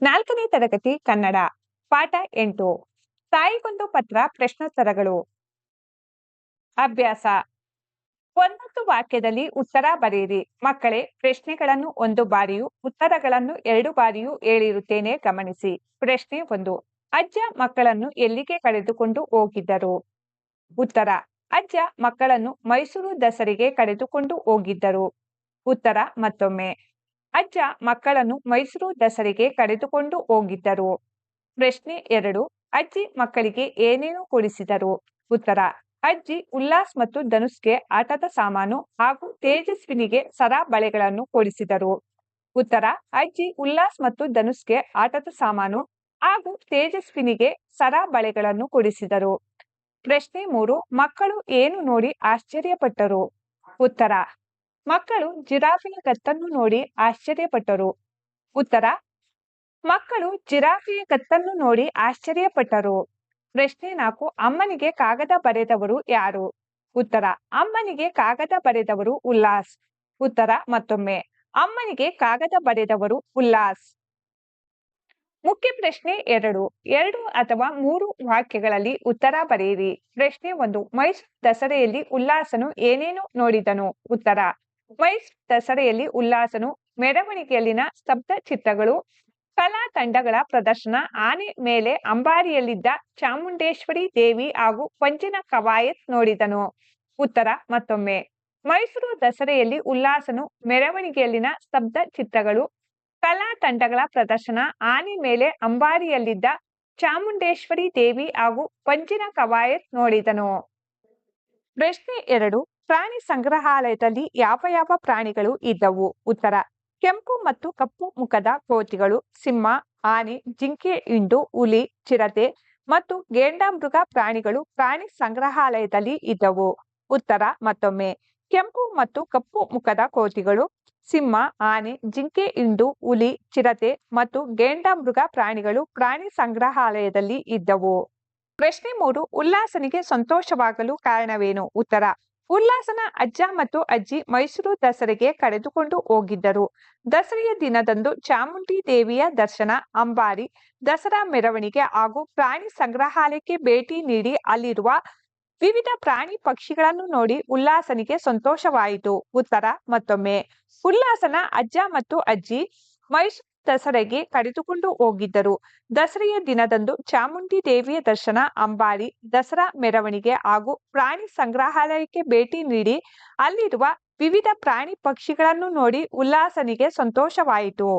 4ನೇ ತರಗತಿ ಕನ್ನಡ ಪಾಠ 8 ತಾಯಿಗೊಂದು ಪತ್ರ ಪ್ರಶ್ನೋತ್ತರಗಳು. ಅಭ್ಯಾಸ. ಒಂದೊಂದು ವಾಕ್ಯದಲ್ಲಿ ಉತ್ತರ ಬರೆಯಿರಿ. ಮಕ್ಕಳೇ, ಪ್ರಶ್ನೆಗಳನ್ನು 1 ಬಾರಿಯೂ ಉತ್ತರಗಳನ್ನು 2 ಬಾರಿಯೂ ಹೇಳಿರುತ್ತೇನೆ, ಗಮನಿಸಿ. ಪ್ರಶ್ನೆ 1. ಅಜ್ಜ ಮಕ್ಕಳನ್ನು ಎಲ್ಲಿಗೆ ಕರೆದುಕೊಂಡು ಹೋಗಿದ್ದರು? ಉತ್ತರ: ಅಜ್ಜ ಮಕ್ಕಳನ್ನು ಮೈಸೂರು ದಸರೆಗೆ ಕರೆದುಕೊಂಡು ಹೋಗಿದ್ದರು. ಉತ್ತರ ಮತ್ತೊಮ್ಮೆ: ಅಜ್ಜ ಮಕ್ಕಳನ್ನು ಮೈಸೂರು ದಸರೆಗೆ ಕರೆದುಕೊಂಡು ಹೋಗಿದ್ದರು. ಪ್ರಶ್ನೆ 2. ಅಜ್ಜಿ ಮಕ್ಕಳಿಗೆ ಏನೇನು ಕೊಡಿಸಿದರು? ಉತ್ತರ: ಅಜ್ಜಿ ಉಲ್ಲಾಸ್ ಮತ್ತು ಧನುಷ್ಗೆ ಆಟದ ಸಾಮಾನು ಹಾಗೂ ತೇಜಸ್ವಿನಿಗೆ ಸರ ಬಳೆಗಳನ್ನು ಕೊಡಿಸಿದರು. ಉತ್ತರ: ಅಜ್ಜಿ ಉಲ್ಲಾಸ್ ಮತ್ತು ಧನುಷ್ಗೆ ಆಟದ ಸಾಮಾನು ಹಾಗೂ ತೇಜಸ್ವಿನಿಗೆ ಸರ ಬಳೆಗಳನ್ನು ಕೊಡಿಸಿದರು. ಪ್ರಶ್ನೆ 3. ಮಕ್ಕಳು ಏನು ನೋಡಿ ಆಶ್ಚರ್ಯಪಟ್ಟರು? ಉತ್ತರ: ಮಕ್ಕಳು ಜಿರಾಫೆಯ ಕತ್ತನ್ನು ನೋಡಿ ಆಶ್ಚರ್ಯಪಟ್ಟರು. ಉತ್ತರ: ಮಕ್ಕಳು ಜಿರಾಫೆಯ ಕತ್ತನ್ನು ನೋಡಿ ಆಶ್ಚರ್ಯಪಟ್ಟರು. ಪ್ರಶ್ನೆ 4. ಅಮ್ಮನಿಗೆ ಕಾಗದ ಬರೆದವರು ಯಾರು? ಉತ್ತರ: ಅಮ್ಮನಿಗೆ ಕಾಗದ ಬರೆದವರು ಉಲ್ಲಾಸ್. ಉತ್ತರ ಮತ್ತೊಮ್ಮೆ: ಅಮ್ಮನಿಗೆ ಕಾಗದ ಬರೆದವರು ಉಲ್ಲಾಸ್. ಮುಖ್ಯ ಪ್ರಶ್ನೆ 2. 2 ಅಥವಾ 3 ವಾಕ್ಯಗಳಲ್ಲಿ ಉತ್ತರ ಬರೆಯಿರಿ. ಪ್ರಶ್ನೆ 1. ಮೈಸೂರು ದಸರೆಯಲ್ಲಿ ಉಲ್ಲಾಸನು ಏನೇನು ನೋಡಿದನು? ಉತ್ತರ: ಮೈಸೂರು ದಸರೆಯಲ್ಲಿ ಉಲ್ಲಾಸನು ಮೆರವಣಿಗೆಯಲ್ಲಿನ ಸ್ತಬ್ಧ ಚಿತ್ರಗಳು, ಕಲಾ ತಂಡಗಳ ಪ್ರದರ್ಶನ, ಆನೆ ಮೇಲೆ ಅಂಬಾರಿಯಲ್ಲಿದ್ದ ಚಾಮುಂಡೇಶ್ವರಿ ದೇವಿ ಹಾಗೂ ಪಂಜಿನ ಕವಾಯತ್ ನೋಡಿದನು. ಉತ್ತರ ಮತ್ತೊಮ್ಮೆ: ಮೈಸೂರು ದಸರೆಯಲ್ಲಿ ಉಲ್ಲಾಸನು ಮೆರವಣಿಗೆಯಲ್ಲಿನ ಸ್ತಬ್ಧ ಚಿತ್ರಗಳು, ಕಲಾ ತಂಡಗಳ ಪ್ರದರ್ಶನ, ಆನೆ ಮೇಲೆ ಅಂಬಾರಿಯಲ್ಲಿದ್ದ ಚಾಮುಂಡೇಶ್ವರಿ ದೇವಿ ಹಾಗೂ ಪಂಜಿನ ಕವಾಯತ್ ನೋಡಿದನು. ಪ್ರಶ್ನೆ 2. ಪ್ರಾಣಿ ಸಂಗ್ರಹಾಲಯದಲ್ಲಿ ಯಾವ ಯಾವ ಪ್ರಾಣಿಗಳು ಇದ್ದವು? ಉತ್ತರ: ಕೆಂಪು ಮತ್ತು ಕಪ್ಪು ಮುಖದ ಕೋತಿಗಳು, ಸಿಂಹ, ಆನೆ, ಜಿಂಕೆ, ಹಿಂಡು, ಹುಲಿ, ಚಿರತೆ ಮತ್ತು ಗೆಂಡಾಮೃಗ ಪ್ರಾಣಿಗಳು ಪ್ರಾಣಿ ಸಂಗ್ರಹಾಲಯದಲ್ಲಿ ಇದ್ದವು. ಉತ್ತರ ಮತ್ತೊಮ್ಮೆ: ಕೆಂಪು ಮತ್ತು ಕಪ್ಪು ಮುಖದ ಕೋತಿಗಳು, ಸಿಂಹ, ಆನೆ, ಜಿಂಕೆ, ಹಿಂಡು, ಹುಲಿ, ಚಿರತೆ ಮತ್ತು ಗೆಂಡಾಮೃಗ ಪ್ರಾಣಿಗಳು ಪ್ರಾಣಿ ಸಂಗ್ರಹಾಲಯದಲ್ಲಿ ಇದ್ದವು. ಪ್ರಶ್ನೆ 3. ಉಲ್ಲಾಸನಿಗೆ ಸಂತೋಷವಾಗಲು ಕಾರಣವೇನು? ಉತ್ತರ: ಉಲ್ಲಾಸನ ಅಜ್ಜ ಮತ್ತು ಅಜ್ಜಿ ಮೈಸೂರು ದಸರೆಗೆ ಕರೆದುಕೊಂಡು ಹೋಗಿದ್ದರು. ದಸರೆಯ ದಿನದಂದು ಚಾಮುಂಡಿ ದೇವಿಯ ದರ್ಶನ, ಅಂಬಾರಿ, ದಸರಾ ಮೆರವಣಿಗೆ ಹಾಗೂ ಪ್ರಾಣಿ ಸಂಗ್ರಹಾಲಯಕ್ಕೆ ಭೇಟಿ ನೀಡಿ ಅಲ್ಲಿರುವ ವಿವಿಧ ಪ್ರಾಣಿ ಪಕ್ಷಿಗಳನ್ನು ನೋಡಿ ಉಲ್ಲಾಸನಿಗೆ ಸಂತೋಷವಾಯಿತು. ಉತ್ತರ ಮತ್ತೊಮ್ಮೆ: ಉಲ್ಲಾಸನ ಅಜ್ಜ ಮತ್ತು ಅಜ್ಜಿ ಮೈಸೂರು ದಸರೆಗೆ ಕರೆದುಕೊಂಡು ಹೋಗಿದ್ದರು. ದಸರೆಯ ದಿನದಂದು ಚಾಮುಂಡಿ ದೇವಿಯ ದರ್ಶನ, ಅಂಬಾರಿ, ದಸರಾ ಮೆರವಣಿಗೆ ಹಾಗೂ ಪ್ರಾಣಿ ಸಂಗ್ರಹಾಲಯಕ್ಕೆ ಭೇಟಿ ನೀಡಿ ಅಲ್ಲಿರುವ ವಿವಿಧ ಪ್ರಾಣಿ ಪಕ್ಷಿಗಳನ್ನು ನೋಡಿ ಉಲ್ಲಾಸನಿಗೆ ಸಂತೋಷವಾಯಿತು.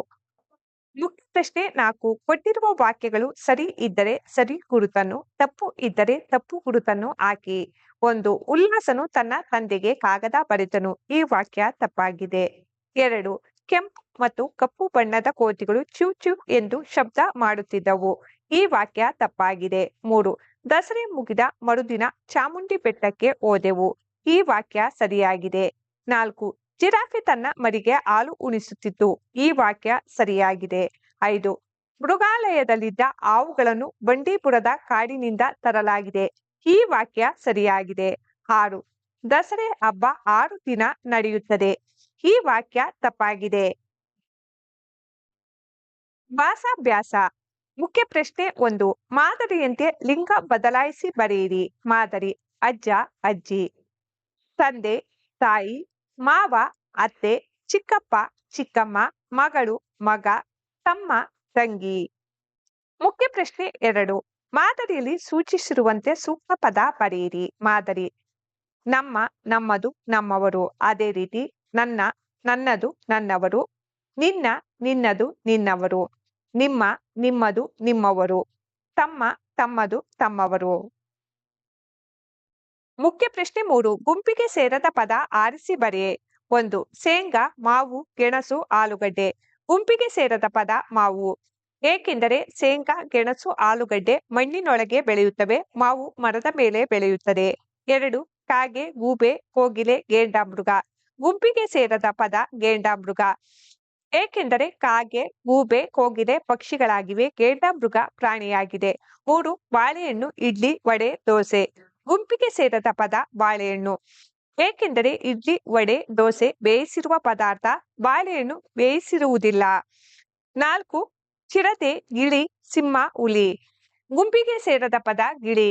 ಮುಖ್ಯ ಪ್ರಶ್ನೆ 4. ಕೊಟ್ಟಿರುವ ವಾಕ್ಯಗಳು ಸರಿ ಇದ್ದರೆ ಸರಿ ಗುರುತನ್ನು, ತಪ್ಪು ಇದ್ದರೆ ತಪ್ಪು ಗುರುತನ್ನು ಹಾಕಿ. 1. ಉಲ್ಲಾಸನು ತನ್ನ ತಂದೆಗೆ ಕಾಗದ ಬರೆದನು. ಈ ವಾಕ್ಯ ತಪ್ಪಾಗಿದೆ. 2. ಕೆಂಪು ಮತ್ತು ಕಪ್ಪು ಬಣ್ಣದ ಕೋತಿಗಳು ಚಿವ್ ಚಿವ್ ಎಂದು ಶಬ್ದ ಮಾಡುತ್ತಿದ್ದವು. ಈ ವಾಕ್ಯ ತಪ್ಪಾಗಿದೆ. 3. ದಸರೆ ಮುಗಿದ ಮರುದಿನ ಚಾಮುಂಡಿ ಬೆಟ್ಟಕ್ಕೆ ಹೋದೆವು. ಈ ವಾಕ್ಯ ಸರಿಯಾಗಿದೆ. 4. ಜಿರಾಫೆ ತನ್ನ ಮರಿಗೆ ಹಾಲು ಉಣಿಸುತ್ತಿತ್ತು. ಈ ವಾಕ್ಯ ಸರಿಯಾಗಿದೆ. 5. ಮೃಗಾಲಯದಲ್ಲಿದ್ದ ಹಾವುಗಳನ್ನು ಬಂಡೀಪುರದ ಕಾಡಿನಿಂದ ತರಲಾಗಿದೆ. ಈ ವಾಕ್ಯ ಸರಿಯಾಗಿದೆ. 6. ದಸರೆ ಹಬ್ಬ 6 ದಿನ ನಡೆಯುತ್ತದೆ. ಈ ವಾಕ್ಯ ತಪ್ಪಾಗಿದೆ. ಭಾಷಾಭ್ಯಾಸ. ಮುಖ್ಯ ಪ್ರಶ್ನೆ 1. ಮಾದರಿಯಂತೆ ಲಿಂಗ ಬದಲಾಯಿಸಿ ಬರೆಯಿರಿ. ಮಾದರಿ: ಅಜ್ಜ, ಅಜ್ಜಿ. ತಂದೆ, ತಾಯಿ, ಮಾವ, ಅತ್ತೆ, ಚಿಕ್ಕಪ್ಪ, ಚಿಕ್ಕಮ್ಮ, ಮಗಳು, ಮಗ, ತಮ್ಮ, ತಂಗಿ. ಮುಖ್ಯ ಪ್ರಶ್ನೆ 2. ಮಾದರಿಯಲ್ಲಿ ಸೂಚಿಸಿರುವಂತೆ ಸೂಕ್ತ ಪದ ಬರೆಯಿರಿ. ಮಾದರಿ: ನಮ್ಮ, ನಮ್ಮದು, ನಮ್ಮವರು. ಅದೇ ರೀತಿ ನನ್ನ, ನನ್ನದು, ನನ್ನವರು. ನಿನ್ನ, ನಿನ್ನದು, ನಿನ್ನವರು. ನಿಮ್ಮ, ನಿಮ್ಮದು, ನಿಮ್ಮವರು. ತಮ್ಮ, ತಮ್ಮದು, ತಮ್ಮವರು. ಮುಖ್ಯ ಪ್ರಶ್ನೆ 3. ಗುಂಪಿಗೆ ಸೇರದ ಪದ ಆರಿಸಿ ಬರೆಯೇ. 1. ಶೇಂಗಾ, ಮಾವು, ಗೆಣಸು, ಆಲೂಗಡ್ಡೆ. ಗುಂಪಿಗೆ ಸೇರದ ಪದ ಮಾವು. ಏಕೆಂದರೆ ಶೇಂಗಾ, ಗೆಣಸು, ಆಲೂಗಡ್ಡೆ ಮಣ್ಣಿನೊಳಗೆ ಬೆಳೆಯುತ್ತವೆ, ಮಾವು ಮರದ ಮೇಲೆ ಬೆಳೆಯುತ್ತದೆ. 2. ಕಾಗೆ, ಗೂಬೆ, ಕೋಗಿಲೆ, ಗೆಂಡಾಮೃಗ. ಗುಂಪಿಗೆ ಸೇರದ ಪದ ಗೆಂಡಾಮೃಗ. ಏಕೆಂದರೆ ಕಾಗೆ, ಗೂಬೆ, ಕೋಗಿಲೆ ಪಕ್ಷಿಗಳಾಗಿವೆ, ಗೆಂಡಾಮೃಗ ಪ್ರಾಣಿಯಾಗಿದೆ. 3. ಬಾಳೆಹಣ್ಣು, ಇಡ್ಲಿ, ವಡೆ, ದೋಸೆ. ಗುಂಪಿಗೆ ಸೇರದ ಪದ ಬಾಳೆಹಣ್ಣು. ಏಕೆಂದರೆ ಇಡ್ಲಿ, ವಡೆ, ದೋಸೆ ಬೇಯಿಸಿರುವ ಪದಾರ್ಥ, ಬಾಳೆಹಣ್ಣು ಬೇಯಿಸಿರುವುದಿಲ್ಲ. 4. ಚಿರತೆ, ಗಿಳಿ, ಸಿಂಹ, ಹುಲಿ. ಗುಂಪಿಗೆ ಸೇರದ ಪದ ಗಿಳಿ.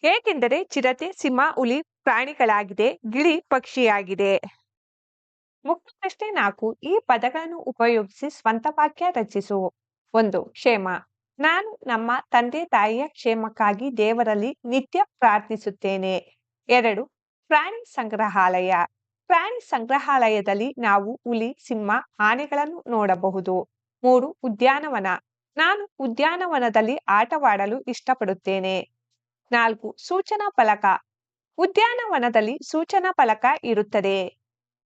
ಏಕೆಂದರೆ ಚಿರತೆ, ಸಿಂಹ, ಹುಲಿ ಪ್ರಾಣಿಗಳಾಗಿದೆ, ಗಿಳಿ ಪಕ್ಷಿಯಾಗಿದೆ. ಮುಖ್ಯ ಪ್ರಶ್ನೆ 4. ಈ ಪದಗಳನ್ನು ಉಪಯೋಗಿಸಿ ಸ್ವಂತ ವಾಕ್ಯ ರಚಿಸು. 1. ಕ್ಷೇಮ. ನಾನು ನಮ್ಮ ತಂದೆ ತಾಯಿಯ ಕ್ಷೇಮಕ್ಕಾಗಿ ದೇವರಲ್ಲಿ ನಿತ್ಯ ಪ್ರಾರ್ಥಿಸುತ್ತೇನೆ. 2. ಪ್ರಾಣಿ ಸಂಗ್ರಹಾಲಯ. ಪ್ರಾಣಿ ಸಂಗ್ರಹಾಲಯದಲ್ಲಿ ನಾವು ಹುಲಿ, ಸಿಂಹ, ಆನೆಗಳನ್ನು ನೋಡಬಹುದು. 3. ಉದ್ಯಾನವನ. ನಾನು ಉದ್ಯಾನವನದಲ್ಲಿ ಆಟವಾಡಲು ಇಷ್ಟಪಡುತ್ತೇನೆ. 4. ಸೂಚನಾ ಫಲಕ. ಉದ್ಯಾನವನದಲ್ಲಿ ಸೂಚನಾ ಫಲಕ ಇರುತ್ತದೆ.